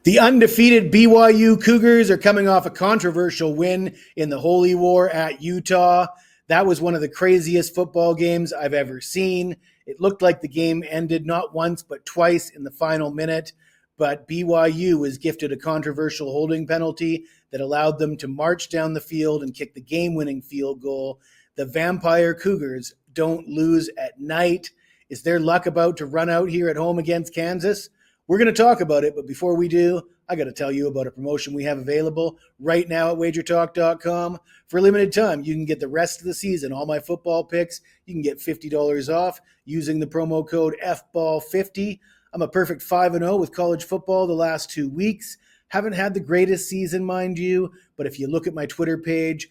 The undefeated BYU Cougars are coming off a controversial win in the Holy War at Utah. That was one of the craziest football games I've ever seen. It looked like the game ended not once but twice in the final minute, but BYU was gifted a controversial holding penalty that allowed them to march down the field and kick the game-winning field goal. The Vampire Cougars don't lose at night. Is their luck about to run out here at home against Kansas? We're going to talk about it, but before we do, I got to tell you about a promotion we have available right now at WagerTalk.com. For a limited time, you can get the rest of the season, all my football picks. You can get $50 off using the promo code FBALL50. I'm a perfect 5-0 with college football the last 2 weeks. Haven't had the greatest season, mind you, but if you look at my Twitter page,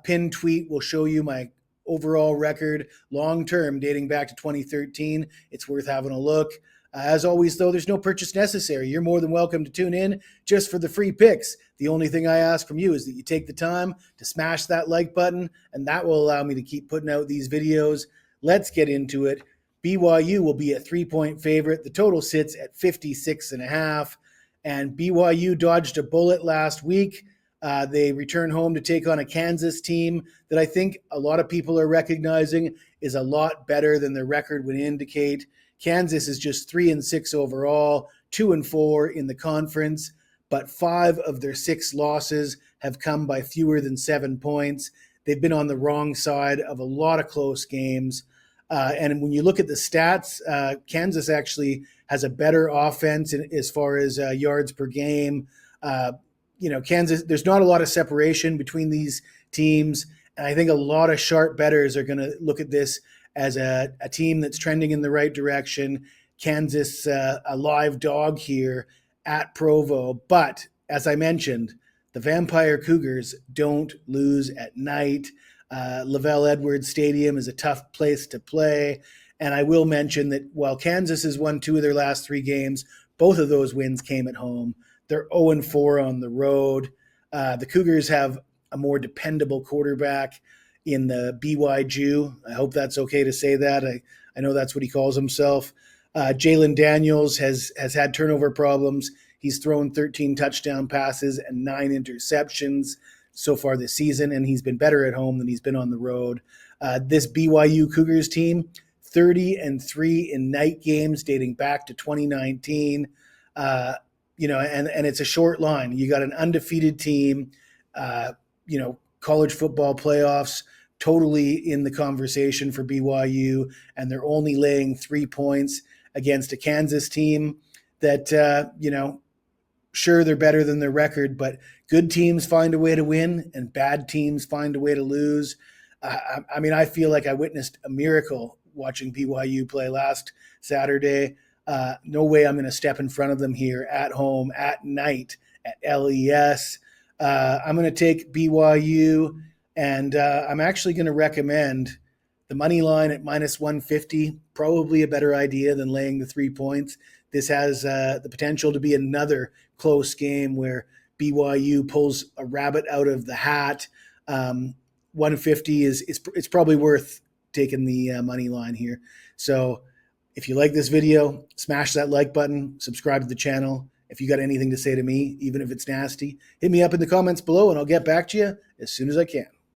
pinned tweet will show you my overall record long-term dating back to 2013. It's worth having a look. As always, though, there's no purchase necessary. You're more than welcome to tune in just for the free picks. The only thing I ask from you is that you take the time to smash that like button, and that will allow me to keep putting out these videos. Let's get into it. BYU will be a 3-point favorite. The total sits at 56.5, and BYU dodged a bullet last week. They return home to take on a Kansas team that I think a lot of people are recognizing is a lot better than their record would indicate. Kansas is just 3-6 overall, 2-4 in the conference, but 5 of their 6 losses have come by fewer than 7 points. They've been on the wrong side of a lot of close games. And when you look at the stats, Kansas actually has a better offense as far as yards per game. Kansas, there's not a lot of separation between these teams. And I think a lot of sharp bettors are going to look at this as a team that's trending in the right direction. Kansas, a live dog here at Provo. But as I mentioned, the Vampire Cougars don't lose at night. LaVell Edwards Stadium is a tough place to play. And I will mention that while Kansas has won 2 of their last 3 games, both of those wins came at home. They're 0-4 on the road. The Cougars have a more dependable quarterback in the BYU. I hope that's okay to say that. I know that's what he calls himself. Jalen Daniels has had turnover problems. He's thrown 13 touchdown passes and 9 interceptions so far this season, and he's been better at home than he's been on the road. This BYU Cougars team, 30-3 in night games dating back to 2019. And it's a short line. You got an undefeated team, college football playoffs, totally in the conversation for BYU, and they're only laying 3 points against a Kansas team that, sure, they're better than their record, but good teams find a way to win and bad teams find a way to lose. I feel like I witnessed a miracle watching BYU play last Saturday. No way I'm going to step in front of them here at home at night at LES. I'm going to take BYU, and I'm actually going to recommend the money line at -150, probably a better idea than laying the 3 points. This has the potential to be another close game where BYU pulls a rabbit out of the hat. 150 it's probably worth taking the money line here. So if you like this video, smash that like button, subscribe to the channel. If you got anything to say to me, even if it's nasty, hit me up in the comments below and I'll get back to you as soon as I can.